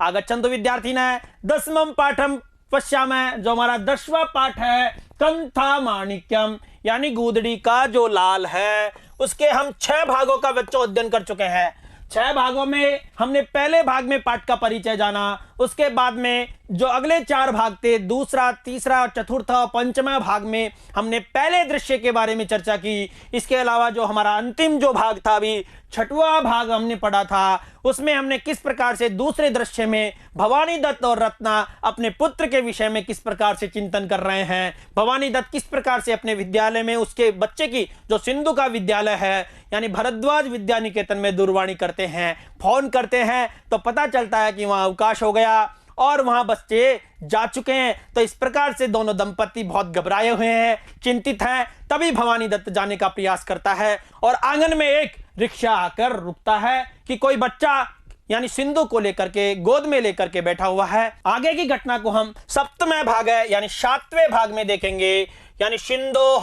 आगच्छन्तु विद्यार्थिनः 10वां पाठम पश्यामः। जो हमारा 10वां पाठ है कंथा माणिक्यम यानी गूदड़ी का जो लाल है, उसके हम 6 भागों का बच्चों अध्ययन कर चुके हैं। 6 भागों में हमने पहले भाग में पाठ का परिचय जाना, उसके बाद में जो अगले 4 भाग थे, दूसरा, तीसरा, चतुर्थ और 5वां भाग में हमने पहले दृश्य के बारे में चर्चा की। इसके अलावा जो हमारा अंतिम जो भाग था, अभी 6वां भाग हमने पढ़ा था, उसमें हमने किस प्रकार से दूसरे दृश्य में भवानी दत्त और रत्ना अपने पुत्र के विषय में किस प्रकार से चिंतन कर रहे हैं, भवानी दत्त किस प्रकार से अपने विद्यालय में उसके बच्चे की जो सिंधु का विद्यालय है यानी भरद्वाज विद्या निकेतन में दूरवाणी करते हैं, फोन करते हैं, तो पता चलता है कि वहां अवकाश हो गया और वहां बच्चे जा चुके हैं। तो इस प्रकार से दोनों दंपति बहुत घबराए हुए हैं, चिंतित हैं। तभी भवानी दत्त जाने का प्रयास करता है और आंगन में एक रिक्शा आकर रुकता है कि कोई बच्चा यानी सिंधु को लेकर के गोद में लेकर के बैठा हुआ है। आगे की घटना को हम 7वें भाग है यानी 7वें भाग में देखेंगे। यानी सिंधोः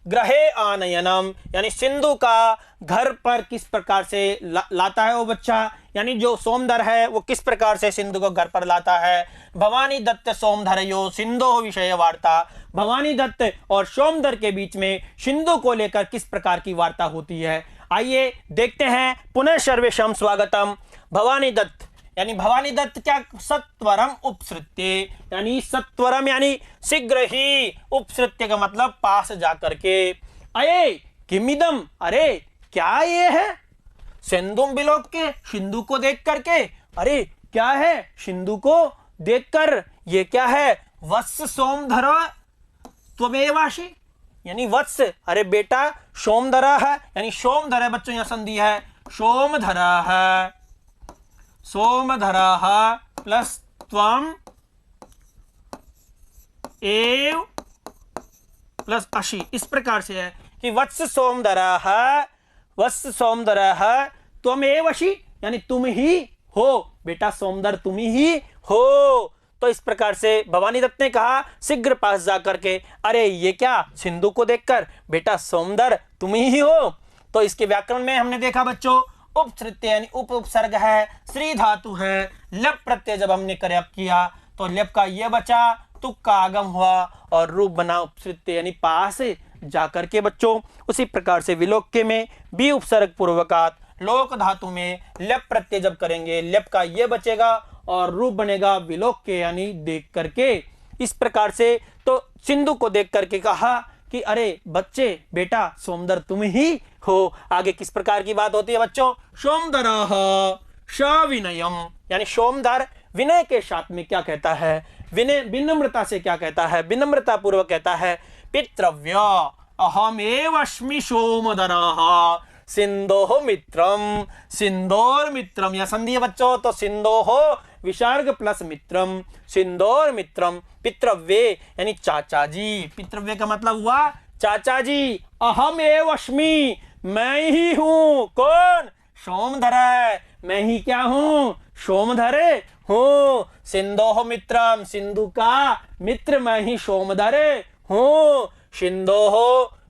गृहे आनयनम यानी सिंधु का घर पर किस प्रकार से लाता है वो बच्चा, यानी जो सोमधर है वो किस प्रकार से सिंधु को घर पर लाता है। भवानी दत्त सोमधरयो सिंधो विषय वार्ता, भवानी दत्त और सोमधर के बीच में सिंधु को लेकर किस प्रकार की वार्ता होती है। आइए देखते हैं। पुनः सर्वेशम स्वागतम। भवानी दत्त यानी भवानी दत्त क्या सत्वरम उपसृत्य यानी सत्वरम यानी शीघ्र ही, उपसृत्य का मतलब पास जाकर के, अये किमिदम अरे क्या ये है, सिंधुम बिलोक के सिंधु को देख करके, अरे क्या है सिंधु को देखकर, ये क्या है, वत्स सोमधर त्वमेवासि यानी वत्स अरे बेटा, सोमधरा है यानी सोमधर है बच्चों, यहां संधि है सोमधरा है, सोमधरा प्लस त्वम एव प्लस अशी, इस प्रकार से है कि वत्स सोमधरा त्वमेव अशी यानी तुम ही हो बेटा, सोमधर तुम ही हो। तो इस प्रकार से भवानी दत्त ने कहा शीघ्र पास जाकर के, अरे ये क्या, सिंधु को देखकर बेटा सोमधर तुम ही हो। तो इसके व्याकरण में हमने देखा बच्चों, उपसृत्य यानी उपसर्ग है, श्री धातु है, लप प्रत्यय जब हमने प्रयोग किया तो लप का ये बचा, तुक का आगम हुआ और रूप बना उपसृत्य यानी पास जाकर के बच्चों। उसी प्रकार से विलोक्य में भी उपसर्ग पूर्वकात, लोक धातु में लप प्रत्यय जब करेंगे लप का ये बचेगा और रूप बनेगा विलोक्य यानी देख करके। इस प्रकार से तो सिंधु को देख करके कहा कि अरे बच्चे बेटा सोमधर तुम ही हो। आगे किस प्रकार की बात होती है बच्चों, सोमधरः सविनयम यानी सोमधर विनय के साथ में क्या कहता है, विनय विनम्रता से क्या कहता है, विनम्रता पूर्वक कहता है पितृव्य अहमेव अस्मि सोमधरः सिंधोः मित्रम, सिंधोर मित्रम, यह संधि है बच्चों, तो सिंधोः विसर्ग प्लस मित्रम, सिंधोर मित्रम, पितृव्य यानी चाचा जी, पितृव्य का मतलब हुआ चाचा जी, अहम एव अस्मि मैं ही हूं, कौन, सोमधर, मैं ही क्या हूं, सोमधर हूं, सिंधोः मित्रम सिंधु का मित्र मैं ही सोमधर हूं, सिंधोः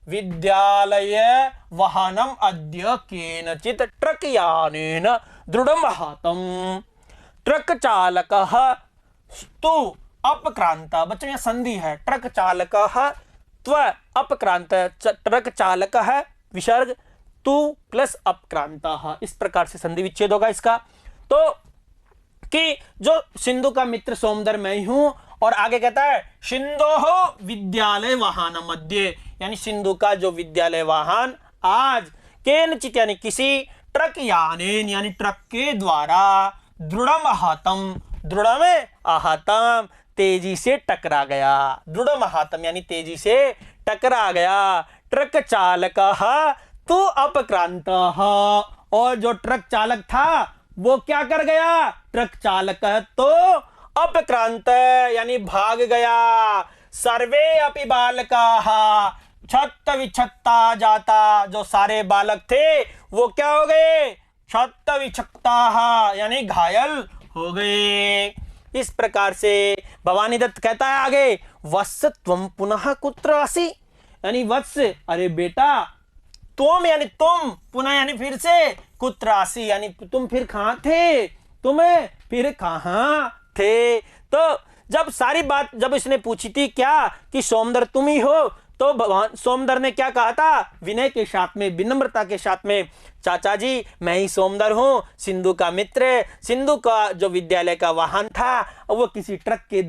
विद्यालय वाहनम अद्य केनचित् ट्रक यानेन दृढ़म हातम, ट्रक चालकः तु अपक्रांता, बच्चों यह संधि है, ट्रक चालकः त्व अपक्रांत, ट्रक चालकः विसर्ग तु प्लस अपक्रांता, इस प्रकार से संधि विच्छेद होगा इसका। तो कि जो सिंधु का मित्र सोमधर मैं ही हूं, और आगे कहता है सिंधोः विद्यालय वाहन मध्य यानी सिंधु का जो विद्यालय वाहन आज केनचित् यानी किसी, ट्रक यानेन यानी ट्रक के द्वारा, दृढ़म आहतम, दृढ़ में आहतम तेजी से टकरा गया, दृढ़म आहतम यानी तेजी से टकरा गया, ट्रक चालकः तु अपक्रांतः, और जो ट्रक चालक था वो क्या कर गया, ट्रक चालक तो अपक्रांत यानी भाग गया, सर्वे अपि बालकाः छत्त विच्छत्ता जाता, जो सारे बालक थे वो क्या हो गए, छत्त विच्छत्ताः यानी घायल हो गए। इस प्रकार से भवानी दत्त कहता है आगे, वत्स त्वं पुनः कुत्र असि यानी वत्स अरे बेटा, तुम यानी तुम, पुनः यानी फिर से, कुत्र असि यानी तुम फिर कहां थे, तुम फिर कहाँ थे। तो जब सारी बात जब इसने पूछी थी क्या कि सोमदर तुम ही हो, तो भगवान सोमदर ने क्या कहा था, विनय के साथ में, विनम्रता के साथ में, चाचा जी मैं ही सोमदर हूँ, सिंधु का मित्र। सिंधु का जो विद्यालय का वाहन था वो किसी ट्रक के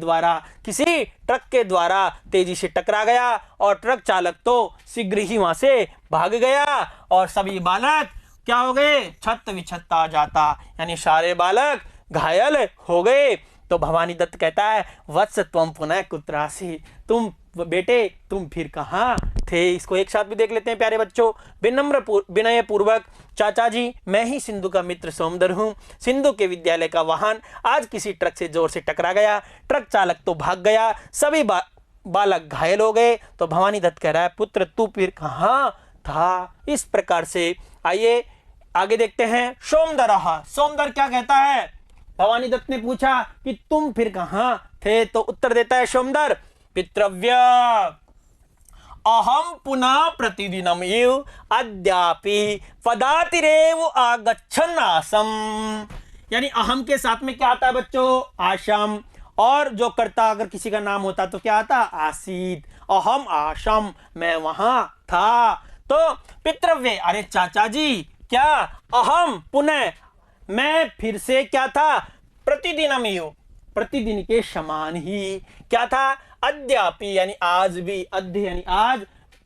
द्वारा तेजी से टकरा गया और ट्रक चालक तो शीघ्र ही वहां से भाग गया और सभी बालक क्या हो गए, छत विछत्ता जाता, यानी सारे बालक घायल हो गए। तो भवानी दत्त कहता है वत्स त्वम पुनः कुत्रासी, तुम बेटे तुम फिर कहाँ थे। इसको एक साथ भी देख लेते हैं प्यारे बच्चों। विनय पूर्वक, चाचा जी मैं ही सिंधु का मित्र सोमदर हूँ। सिंधु के विद्यालय का वाहन आज किसी ट्रक से जोर से टकरा गया, ट्रक चालक तो भाग गया, सभी बालक घायल हो गए। तो भवानी दत्त कह रहा है पुत्र तू फिर कहाँ था। इस प्रकार से आइए आगे देखते हैं। सोमदर क्या कहता है, भवानी दत्त ने पूछा कि तुम फिर कहाँ थे, तो उत्तर देता है सोमदर, पितृव्य अहम पुनः प्रतिदिनम इव अद्यापि पदातिरेव आगच्छन् आसम। यानी अहम के साथ में क्या आता है बच्चों, आशम, और जो कर्ता अगर किसी का नाम होता तो क्या आता, आसीत। अहम आशम, मैं वहां था। तो पितृव्य, अरे चाचा जी क्या, अहम पुनः, मैं फिर से क्या था, प्रतिदिनम इव, प्रतिदिन के समान ही क्या था, अद्यापि यानी आज भी, अद्य यानी आज,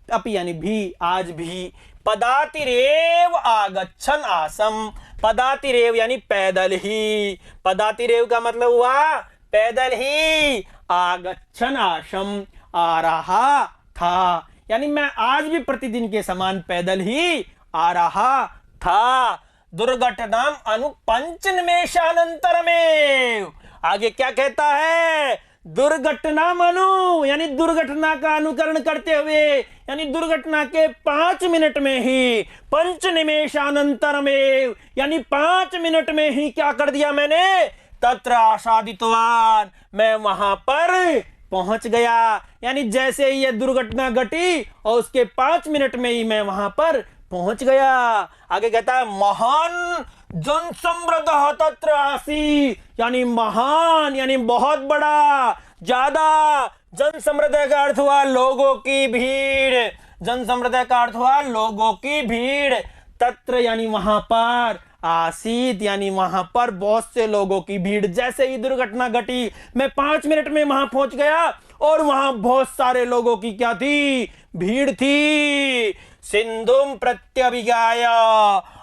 अपि यानी भी, आज भी, पदातिरेव आगच्छन् आसम, पदातिरेव यानी पैदल ही, पदातिरेव का मतलब हुआ पैदल ही, आगच्छन् आसम आ रहा था, यानी मैं आज भी प्रतिदिन के समान पैदल ही आ रहा था। दुर्घटनाम अनु पंचनिमेषानंतर में, आगे क्या कहता है, दुर्घटना मनु यानी दुर्घटना का अनुकरण करते हुए, यानी दुर्घटना के 5 मिनट में ही, पंचनिमेषानंतर में यानी 5 मिनट में ही क्या कर दिया मैंने, तत्र आसादितवान, मैं वहां पर पहुंच गया। यानी जैसे ही यह दुर्घटना घटी और उसके 5 मिनट में ही मैं वहां पर पहुंच गया। आगे कहता है महान जन समृद्ध तत्र आसी, यानी महान यानी बहुत बड़ा, ज्यादा, जन समृद्ध का अर्थ हुआ लोगों की भीड़, जन समृद्ध का अर्थ हुआ लोगों की भीड़, तत्र यानी वहां पर, आसीत यानी वहां पर बहुत से लोगों की भीड़। जैसे ही दुर्घटना घटी मैं 5 मिनट में वहां पहुंच गया और वहां बहुत सारे लोगों की क्या थी, भीड़ थी। सिंधुम प्रत्यभिगाय,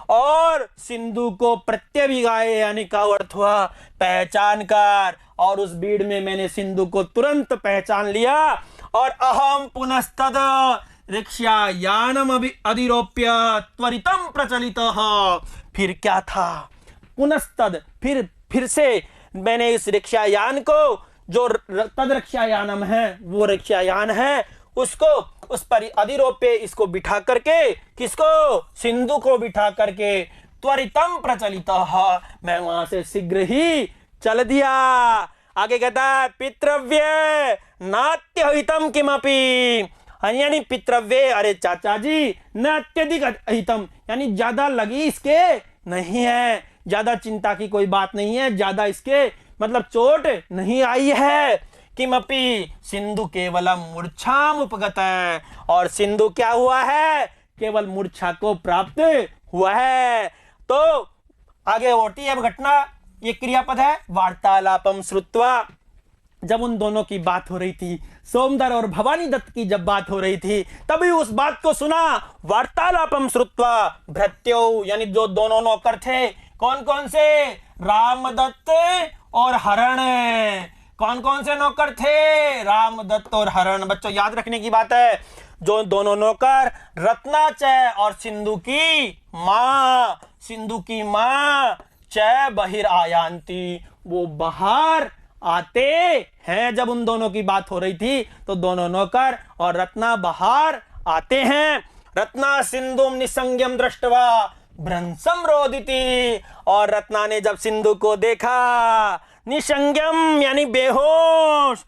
और सिंधु को प्रत्यभिगाय यानी का अर्थ हुआ पहचान कर, और उस भीड़ में मैंने सिंधु को तुरंत पहचान लिया। और अहम पुनस्तद रिक्शायानम अधिरोप्य त्वरितम प्रचलितः, फिर क्या था, पुनस्तद फिर से मैंने इस रिक्शायान को, जो तद रिक्शायानम है वो रिक्शायान है, उसको उस पर अधिरोप्य इसको बिठा करके, किसको, सिंधु को बिठा करके, त्वरितम प्रचलितः मैं वहां से शीघ्र ही चल दिया। आगे कहता है पितृव्य नात्यहितम किमपि, यानी पितृव्य, अरे चाचा जी न अत्यधिक अहितम, यानी ज्यादा लगी इसके नहीं है, ज्यादा चिंता की कोई बात नहीं है, ज्यादा इसके मतलब चोट नहीं आई है। किमपि सिंधु केवलम मूर्छाम उपगत है, और सिंधु क्या हुआ है, केवल मूर्छा को प्राप्त हुआ है। तो आगे होती है घटना, ये क्रियापद है, वार्तालापम श्रुत्वा, जब उन दोनों की बात हो रही थी, सोमदर और भवानी दत्त की जब बात हो रही थी, तभी उस बात को सुना। वार्तालापम श्रुत्वा भृत्यो, यानी जो दोनों नौकर थे, कौन कौन से, रामदत्त और हरण। कौन कौन से नौकर थे, रामदत्त और हरण। बच्चों याद रखने की बात है, जो दोनों नौकर रत्नाचय और सिंधु की माँ, सिंधु की माँ चय बहिर आयांती, वो बाहर आते हैं। जब उन दोनों की बात हो रही थी तो दोनों नौकर और रत्ना बाहर आते हैं। रत्ना सिंधुम निसंज्ञम दृष्टवा भ्रंसम रोदिति, और रत्ना ने जब सिंधु को देखा, निसंज्ञम यानी बेहोश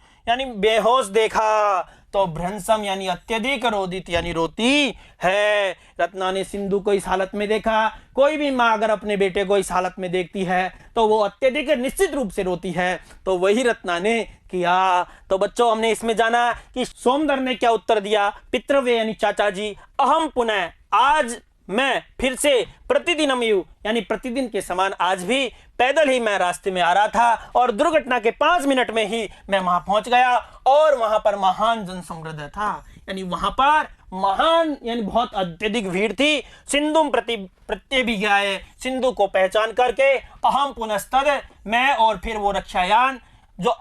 देखा, तो भ्रंशम यानी अत्यधिक रोदित यानी रोती है। रत्ना ने सिंधु को इस हालत में देखा। कोई भी माँ अगर अपने बेटे को इस हालत में देखती है तो वो अत्यधिक निश्चित रूप से रोती है, तो वही रत्ना ने किया। तो बच्चों हमने इसमें जाना कि सोमदर ने क्या उत्तर दिया। पितृव्य यानी चाचा जी, अहम पुनः आज मैं फिर से प्रतिदिनम यानी प्रतिदिन के समान आज भी पैदल ही मैं रास्ते में आ रहा था और दुर्घटना के 5 मिनट में ही मैं वहां पहुंच गया और वहां पर महान जनसमृद्ध था, यानी वहां पर महान यानी बहुत अत्यधिक भीड़ थी। सिंधु प्रत्यभिज्ञाय, सिंधु को पहचान करके अहम पुनस्तद मैं और फिर वो रक्षायान जो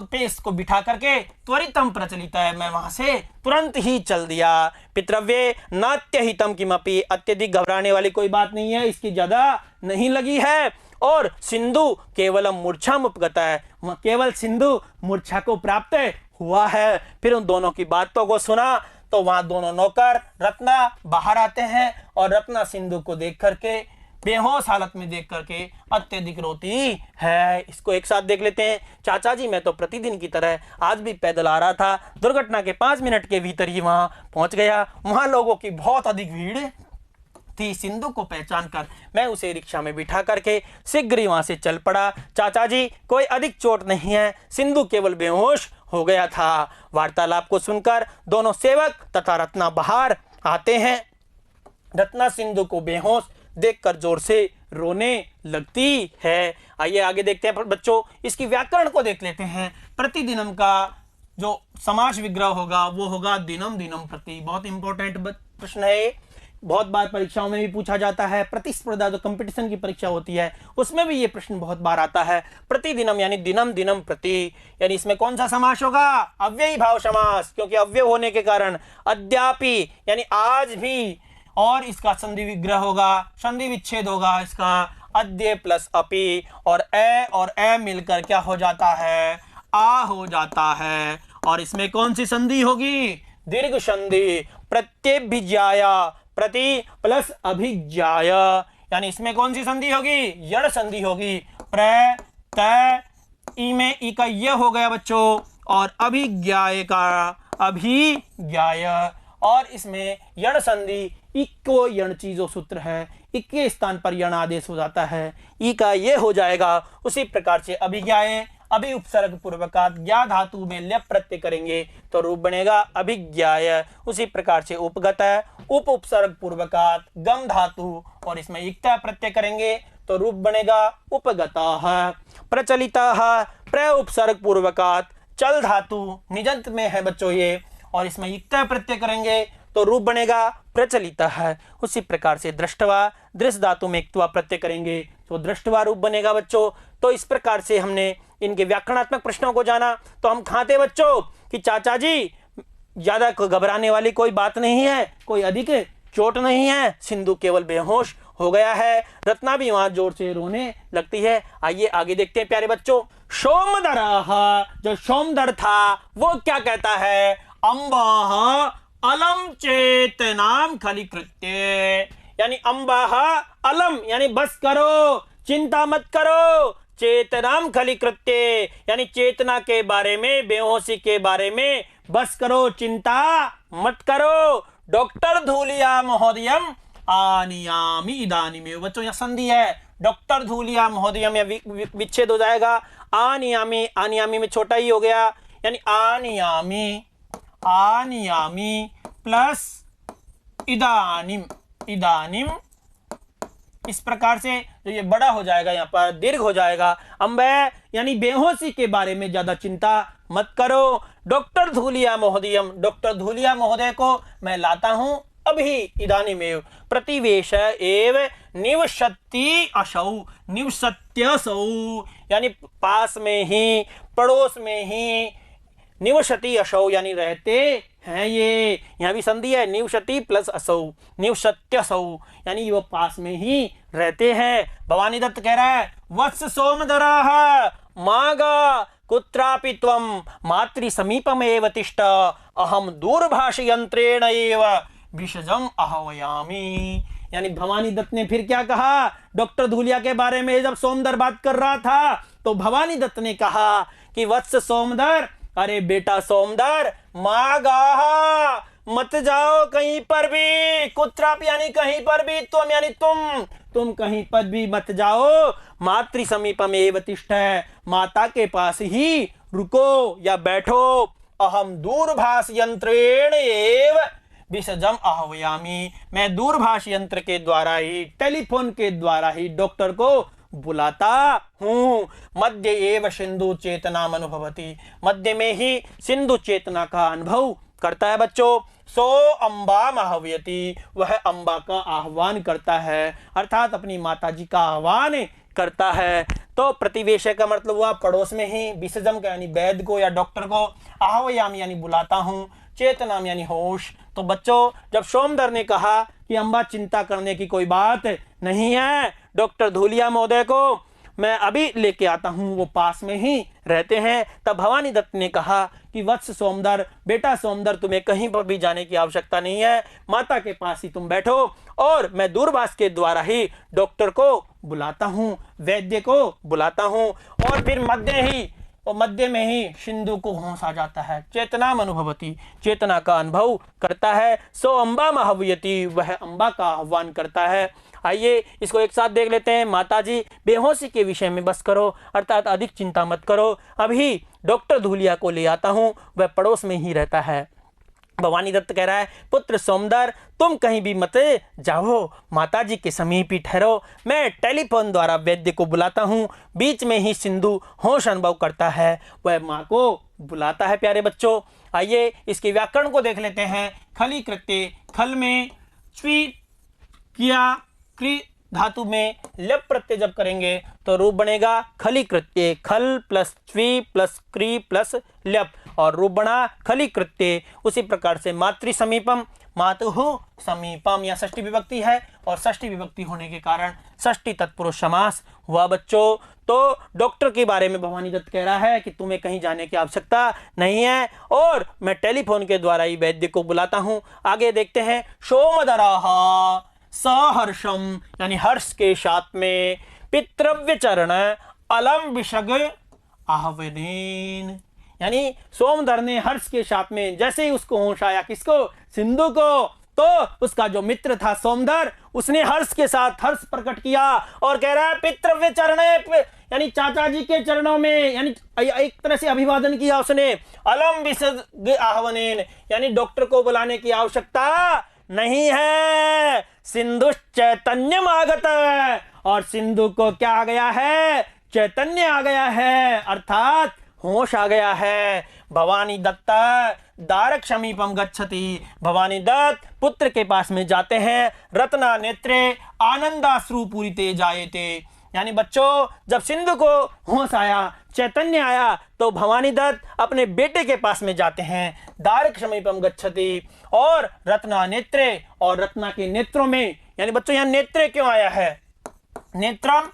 पेश को बिठा करके त्वरितम प्रचलित है, मैं वहां से तुरंत ही चल दिया। पितृव्य नाट्य हितम किमपि, अत्यधिक घबराने वाली कोई बात नहीं है, इसकी ज्यादा नहीं लगी है। और सिंधु केवलम मूर्छाम उपगता है, केवल सिंधु मूर्छा को प्राप्त हुआ है। फिर उन दोनों की बातों को सुना तो वहां दोनों नौकर रत्ना बाहर आते हैं और रत्ना सिंधु को देख करके बेहोश हालत में देख करके अत्यधिक रोती है। इसको एक साथ देख लेते हैं। चाचा जी मैं तो प्रतिदिन की तरह आज भी पैदल आ रहा था, दुर्घटना के 5 मिनट के भीतर ही वहां पहुंच गया। वहां लोगों की बहुत अधिक भीड़ थी। सिंधु को पहचान कर मैं उसे रिक्शा में बिठा करके शीघ्र ही वहां से चल पड़ा। चाचा जी कोई अधिक चोट नहीं है, सिंधु केवल बेहोश हो गया था। वार्तालाप को सुनकर दोनों सेवक तथा रत्ना बाहर आते हैं। रत्ना सिंधु को बेहोश देखकर जोर से रोने लगती है। आइए आगे देखते हैं बच्चों, इसकी व्याकरण को देख लेते हैं। प्रतिदिनम का जो समास विग्रह होगा वो होगा दिनम दिनम प्रति। बहुत इंपॉर्टेंट प्रश्न है, बहुत बार परीक्षाओं में भी पूछा जाता है। प्रतिस्पर्धा जो कंपटीशन की परीक्षा होती है उसमें भी ये प्रश्न बहुत बार आता है। प्रतिदिनम यानी दिनम दिनम प्रति, यानी इसमें कौन सा समास होगा? अव्ययी भाव समास, क्योंकि अव्यय होने के कारण। अद्यापि यानी आज भी, और इसका संधि विग्रह होगा, संधि विच्छेद होगा इसका अद्य प्लस अपि, और ए मिलकर क्या हो जाता है? आ हो जाता है। और इसमें कौन सी संधि होगी? दीर्घ संधि। प्रत्यभिज्ञाया, प्रति प्लस अभिज्ञाय, यानी इसमें कौन सी संधि होगी? यण संधि होगी। प्र त ई में ई का ये हो गया बच्चों, और अभिज्ञाय का अभिज्ञाय, और इसमें यण संधि इको यण चीजों सूत्र है, इक्के स्थान पर यण आदेश हो जाता है, ई का ये हो जाएगा। उसी प्रकार से अभिज्ञाए, अभि उपसर्ग पूर्वकात ज्ञा धातु में ल्यप प्रत्यय करेंगे तो रूप बनेगा अभिज्ञाय। उसी प्रकार से उपगत है, उप उपसर्ग पूर्वकात गम धातु और इसमें इक्ता प्रत्यय करेंगे तो रूप बनेगा उपगता। प्रचलिता प्र उपसर्ग पूर्वकात चल धातु निजंत में है बच्चों ये, और इसमें इक्ता प्रत्यय करेंगे तो रूप बनेगा प्रचलित है। उसी प्रकार से दृष्टवा, दृश धातु में इक्तवा प्रत्यय करेंगे तो दृष्टवा रूप बनेगा बच्चों। तो इस प्रकार से हमने इनके व्याकरणात्मक प्रश्नों को जाना। तो हम खाते बच्चों कि चाचा जी ज्यादा घबराने वाली कोई बात नहीं है, कोई अधिक चोट नहीं है, सिंधु केवल बेहोश हो गया है। रत्ना भी वहां जोर से रोने लगती है। आइए आगे देखते हैं प्यारे बच्चों। सोमदर, जो सोमदर था वो क्या कहता है? अम्बा अलम चेतनाम खलिकृत्य, यानी अम्बा अलम यानी बस करो, चिंता मत करो, चेतनाम खलिकृत्य यानी चेतना के बारे में, बेहोशी के बारे में बस करो, चिंता मत करो। डॉक्टर धूलिया महोदयम आनियामी इदानीमेव, बच्चों यह संधि है। डॉक्टर धूलिया महोदयम या विच्छेद हो जाएगा। आनियामी, आनियामी में छोटा ही हो गया, यानी आनियामी, आनियामी प्लस इदानीम, इदानीम, इस प्रकार से जो ये बड़ा हो जाएगा यहाँ पर दीर्घ हो जाएगा। अम्बे यानी बेहोशी के बारे में ज्यादा चिंता मत करो। डॉक्टर धूलिया महोदयम, डॉक्टर धूलिया महोदय को मैं लाता हूं अभी। इदानीमेव प्रतिवेश एव निवसति असौ, निवसत्यसौ यानी पास में ही, पड़ोस में ही, निवसति असौ यानी रहते हैं ये। यहाँ भी संधि है, निवसति प्लस असौ, निवसत्यसौ यानी वो पास में ही रहते हैं। भवानी दत्त कह रहा है वत्स सोमदराः मागा कुत्रापि त्वं मातृ समीपमेव तिष्ठ, अहम दूरभाष यंत्रेण एव विषजम आहवयामि। यानी भवानी दत्त ने फिर क्या कहा? डॉक्टर धूलिया के बारे में जब सोमदर बात कर रहा था तो भवानी दत्त ने कहा कि वत्स सोमदर अरे बेटा सोमदर, माँ गाहा, मत जाओ कहीं पर भी, कुत्रापि यानी कहीं पर भी, तुम यानी तुम कहीं पर भी मत जाओ, मातृ समीपमेव तिष्ठ, माता के पास ही रुको या बैठो, अहम दूरभाष यंत्रेण एव विसर्जम आह्वयामी, मैं दूरभाष यंत्र के द्वारा ही, टेलीफोन के द्वारा ही डॉक्टर को बुलाता हूँ। मध्य एव सिंधु चेतना अनुभवती, मध्य में ही सिंधु चेतना का अनुभव करता है बच्चों। सो अम्बा महाव्यति, वह अम्बा का आह्वान करता है, अर्थात अपनी माताजी का आह्वान करता है। तो प्रतिवेशक का मतलब हुआ पड़ोस में ही, विसर्जम का यानी वैद्य को या डॉक्टर को, आह्वयाम यानी बुलाता हूँ, चेतनाम यानी होश। तो बच्चों, जब सोमदर ने कहा कि अम्बा चिंता करने की कोई बात नहीं है, डॉक्टर धूलिया महोदय को मैं अभी लेके आता हूँ, वो पास में ही रहते हैं, तब भवानी दत्त ने कहा कि वत्स सोमदर, बेटा सोमदर, तुम्हें कहीं पर भी जाने की आवश्यकता नहीं है, माता के पास ही तुम बैठो और मैं दूरभाष के द्वारा ही डॉक्टर को बुलाता हूँ, वैद्य को बुलाता हूँ। और फिर मध्य में ही सिंधु को होश आ जाता है, चेतना अनुभवती, चेतना का अनुभव करता है। सो अम्बा महाव्यति, वह अम्बा का आह्वान करता है। आइए इसको एक साथ देख लेते हैं। माताजी, बेहोशी के विषय में बस करो, अर्थात अधिक चिंता मत करो, अभी डॉक्टर धूलिया को ले आता हूँ, वह पड़ोस में ही रहता है। भवानी दत्त कह रहा है, पुत्र सोमदर, तुम कहीं भी मत जाओ, माताजी के समीप ही ठहरो, मैं टेलीफोन द्वारा वैद्य को बुलाता हूँ। बीच में ही सिंधु होश अनुभव करता है, वह माँ को बुलाता है। प्यारे बच्चों, आइए इसके व्याकरण को देख लेते हैं। खली कृत्य, खल में च्वी किया, क्री धातु में लप प्रत्यय जब करेंगे तो रूप बनेगा खली कृत्य, खल प्लस च्वी प्लस क्री प्लस लप, और रूप बना खली कृत्य। उसी प्रकार से मातृ समीपम, मातुः समीपम, यह षष्ठी विभक्ति है और षष्ठी विभक्ति होने के कारण षष्ठी तत्पुरुष समास हुआ बच्चों। तो डॉक्टर के बारे में भवानी दत्त कह रहा है कि तुम्हें कहीं जाने की आवश्यकता नहीं है और मैं टेलीफोन के द्वारा ही वैद्य को बुलाता हूँ। आगे देखते हैं। सोमदराः सहर्षम, यानी हर्ष के साथ में, पितृव्य चरण अलम विषग आहवनेन, यानी सोमदर ने हर्ष के साथ में जैसे ही उसको होश आया, किसको, सिंधु को, तो उसका जो मित्र था सोमदर, उसने हर्ष के साथ हर्ष प्रकट किया और कह रहा है पितृव्य चरण, यानी चाचा जी के चरणों में, यानी एक तरह से अभिवादन किया उसने। अलम विषग आहवनेन, यानी डॉक्टर को बुलाने की आवश्यकता नहीं है, सिंधु चैतन्यम आगत, और सिंधु को क्या आ गया है, चैतन्य आ गया है, अर्थात होश आ गया है। भवानी दत्त दारक समीपम गच्छति, भवानी दत्त पुत्र के पास में जाते हैं। रत्ना नेत्रे आनंदाश्रु पूरिते जायते, यानी बच्चों, जब सिंधु को होश आया, चैतन्य आया, तो भवानी दत्त अपने बेटे के पास में जाते हैं। दारक समीपम गच्छति, और रत्ना नेत्रे, और रत्ना के नेत्रों में, यानी बच्चों यहाँ नेत्रे क्यों आया है, नेत्रम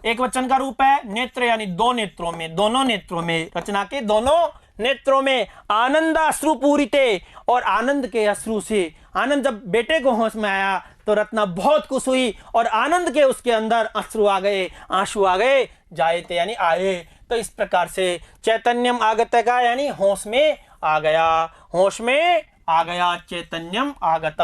एक वचन का रूप है, नेत्र यानी दो नेत्रों में, दोनों नेत्रों में, रचना के दोनों नेत्रों में। आनंदाश्रु पूरिते, और आनंद के अश्रु से, आनंद जब बेटे को होश में आया तो रत्ना बहुत खुश हुई और आनंद के उसके अंदर अश्रु आ गए, आंसू आ गए, जायते यानी आए। तो इस प्रकार से चैतन्यम आगत का यानी होश में आ गया, होश में आ गया, चैतन्यम आगत।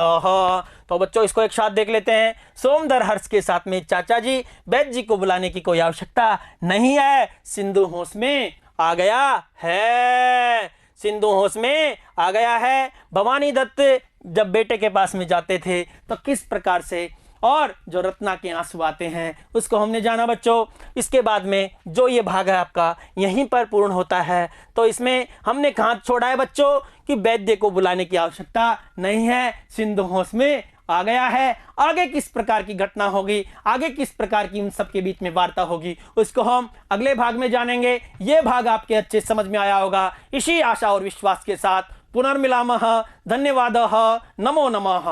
तो बच्चों इसको एक साथ देख लेते हैं। सोमदर हर्ष के साथ में, चाचा जी वैद्य जी को बुलाने की कोई आवश्यकता नहीं है, सिंधु होश में आ गया है, सिंधु होश में आ गया है। भवानी दत्त जब बेटे के पास में जाते थे तो किस प्रकार से, और जो रत्ना के आंसू आते हैं उसको हमने जाना बच्चों। इसके बाद में जो ये भाग है आपका यहीं पर पूर्ण होता है। तो इसमें हमने कहाँ छोड़ा है बच्चों कि वैद्य को बुलाने की आवश्यकता नहीं है, सिंधु होश में आ गया है। आगे किस प्रकार की घटना होगी, आगे किस प्रकार की इन सबके बीच में वार्ता होगी, उसको हम अगले भाग में जानेंगे। ये भाग आपके अच्छे समझ में आया होगा। इसी आशा और विश्वास के साथ पुनर्मिलामः। धन्यवादः। नमो नमः।